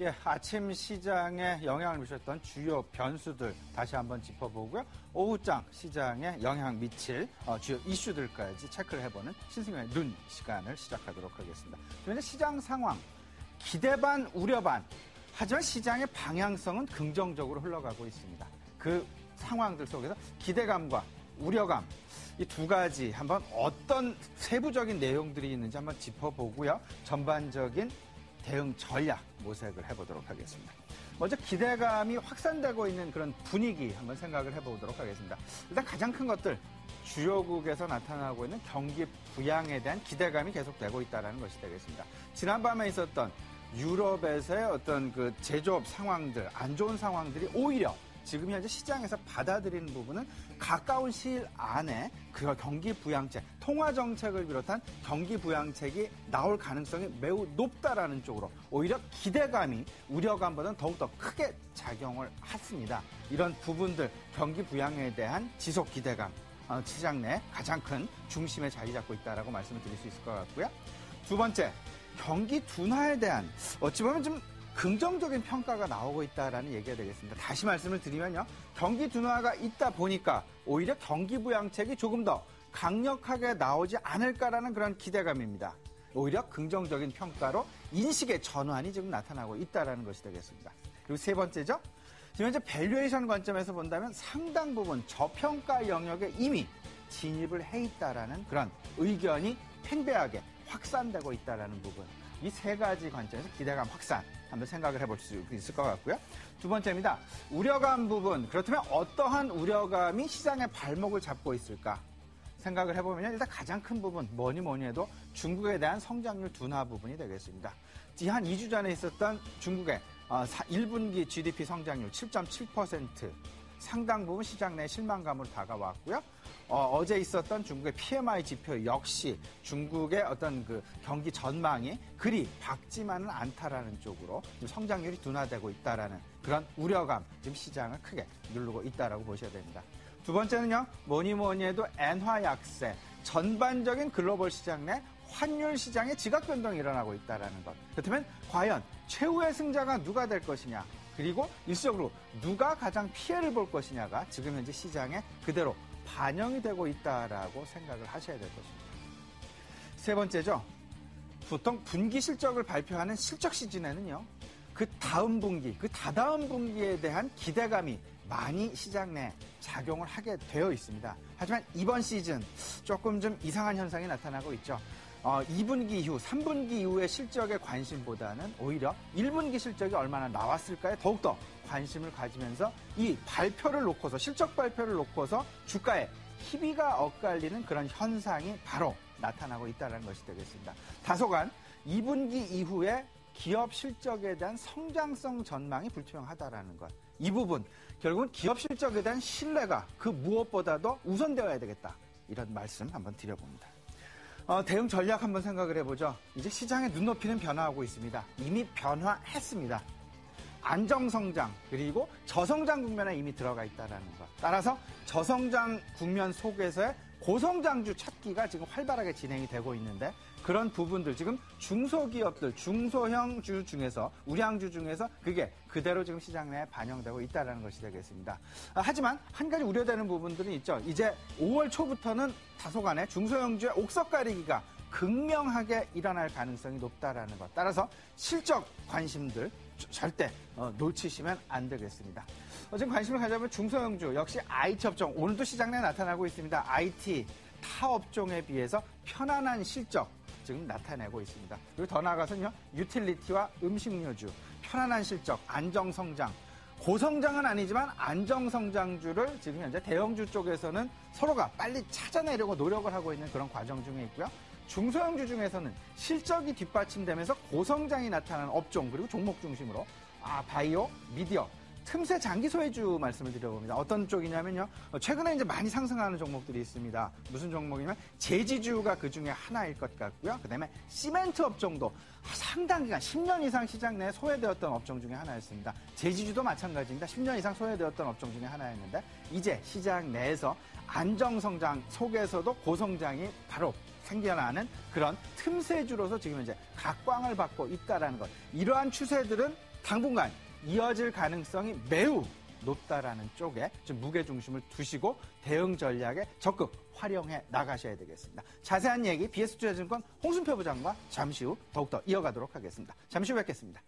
예, 아침 시장에 영향을 미쳤던 주요 변수들 다시 한번 짚어보고요. 오후장 시장에 영향 미칠 주요 이슈들까지 체크를 해보는 신승현의 눈 시간을 시작하도록 하겠습니다. 현재 시장 상황, 기대 반, 우려 반. 하지만 시장의 방향성은 긍정적으로 흘러가고 있습니다. 그 상황들 속에서 기대감과 우려감, 이 두 가지 한번 어떤 세부적인 내용들이 있는지 한번 짚어보고요. 전반적인 대응 전략 모색을 해보도록 하겠습니다. 먼저 기대감이 확산되고 있는 그런 분위기 한번 생각을 해보도록 하겠습니다. 일단 가장 큰 것들, 주요국에서 나타나고 있는 경기 부양에 대한 기대감이 계속되고 있다는 것이 되겠습니다. 지난밤에 있었던 유럽에서의 어떤 그 제조업 상황들, 안 좋은 상황들이 오히려 지금 현재 시장에서 받아들이는 부분은 가까운 시일 안에 그 경기 부양책, 통화 정책을 비롯한 경기 부양책이 나올 가능성이 매우 높다라는 쪽으로 오히려 기대감이 우려감보다는 더욱더 크게 작용을 했습니다. 이런 부분들, 경기 부양에 대한 지속 기대감, 시장 내 가장 큰 중심에 자리 잡고 있다라고 말씀을 드릴 수 있을 것 같고요. 두 번째, 경기 둔화에 대한 어찌 보면 좀 긍정적인 평가가 나오고 있다라는 얘기가 되겠습니다. 다시 말씀을 드리면요. 경기 둔화가 있다 보니까 오히려 경기 부양책이 조금 더 강력하게 나오지 않을까라는 그런 기대감입니다. 오히려 긍정적인 평가로 인식의 전환이 지금 나타나고 있다라는 것이 되겠습니다. 그리고 세 번째죠. 지금 현재 밸류에이션 관점에서 본다면 상당 부분 저평가 영역에 이미 진입을 해 있다라는 그런 의견이 팽배하게 확산되고 있다라는 부분. 이 세 가지 관점에서 기대감 확산 한번 생각을 해볼 수 있을 것 같고요. 두 번째입니다. 우려감 부분. 그렇다면 어떠한 우려감이 시장의 발목을 잡고 있을까? 생각을 해보면 일단 가장 큰 부분, 뭐니 해도 중국에 대한 성장률 둔화 부분이 되겠습니다. 한 2주 전에 있었던 중국의 1분기 GDP 성장률 7.7%. 상당 부분 시장 내 실망감으로 다가왔고요. 어제 있었던 중국의 PMI 지표 역시 중국의 어떤 그 경기 전망이 그리 밝지만은 않다라는 쪽으로 성장률이 둔화되고 있다라는 그런 우려감, 지금 시장을 크게 누르고 있다라고 보셔야 됩니다. 두 번째는요, 뭐니 해도 엔화 약세, 전반적인 글로벌 시장 내 환율 시장의 지각 변동이 일어나고 있다라는 것. 그렇다면 과연 최후의 승자가 누가 될 것이냐? 그리고 일시적으로 누가 가장 피해를 볼 것이냐가 지금 현재 시장에 그대로 반영이 되고 있다라고 생각을 하셔야 될 것입니다. 세 번째죠. 보통 분기 실적을 발표하는 실적 시즌에는요. 그 다음 분기, 그 다다음 분기에 대한 기대감이 많이 시장 내 작용을 하게 되어 있습니다. 하지만 이번 시즌 조금 좀 이상한 현상이 나타나고 있죠. 2분기 이후, 3분기 이후의 실적에 관심보다는 오히려 1분기 실적이 얼마나 나왔을까에 더욱더 관심을 가지면서 이 발표를 놓고서, 실적 발표를 놓고서 주가에 희비가 엇갈리는 그런 현상이 바로 나타나고 있다는 것이 되겠습니다. 다소간 2분기 이후에 기업 실적에 대한 성장성 전망이 불투명하다라는 것. 이 부분, 결국은 기업 실적에 대한 신뢰가 그 무엇보다도 우선되어야 되겠다. 이런 말씀 한번 드려봅니다. 대응 전략 한번 생각을 해보죠. 이제 시장의 눈높이는 변화하고 있습니다. 이미 변화했습니다. 안정성장 그리고 저성장 국면에 이미 들어가 있다는 것. 따라서 저성장 국면 속에서의 고성장주 찾기가 지금 활발하게 진행이 되고 있는데 그런 부분들 지금 중소기업들, 중소형주 중에서 우량주 중에서 그게 그대로 지금 시장 내에 반영되고 있다는 것이 되겠습니다. 하지만 한 가지 우려되는 부분들이 있죠. 이제 5월 초부터는 다소간의 중소형주의 옥석 가리기가 극명하게 일어날 가능성이 높다라는 것. 따라서 실적 관심들 절대 놓치시면 안 되겠습니다. 지금 관심을 가져보면 중소형주 역시 IT 업종 오늘도 시장 내에 나타나고 있습니다. IT 타 업종에 비해서 편안한 실적 지금 나타내고 있습니다. 그리고 더 나아가서는요, 유틸리티와 음식료주 편안한 실적, 안정성장, 고성장은 아니지만 안정성장주를 지금 현재 대형주 쪽에서는 서로가 빨리 찾아내려고 노력을 하고 있는 그런 과정 중에 있고요. 중소형주 중에서는 실적이 뒷받침되면서 고성장이 나타나는 업종 그리고 종목 중심으로 바이오, 미디어, 틈새 장기 소외주 말씀을 드려봅니다. 어떤 쪽이냐면요. 최근에 이제 많이 상승하는 종목들이 있습니다. 무슨 종목이냐면 제지주가 그 중에 하나일 것 같고요. 그다음에 시멘트 업종도 상당 기간 10년 이상 시장 내에 소외되었던 업종 중에 하나였습니다. 제지주도 마찬가지입니다. 10년 이상 소외되었던 업종 중에 하나였는데 이제 시장 내에서 안정성장 속에서도 고성장이 바로 생겨나는 그런 틈새주로서 지금 이제 각광을 받고 있다는 것. 이러한 추세들은 당분간 이어질 가능성이 매우 높다라는 쪽에 좀 무게중심을 두시고 대응 전략에 적극 활용해 나가셔야 되겠습니다. 자세한 얘기 BS투자증권 홍순표 부장과 잠시 후 더욱더 이어가도록 하겠습니다. 잠시 후 뵙겠습니다.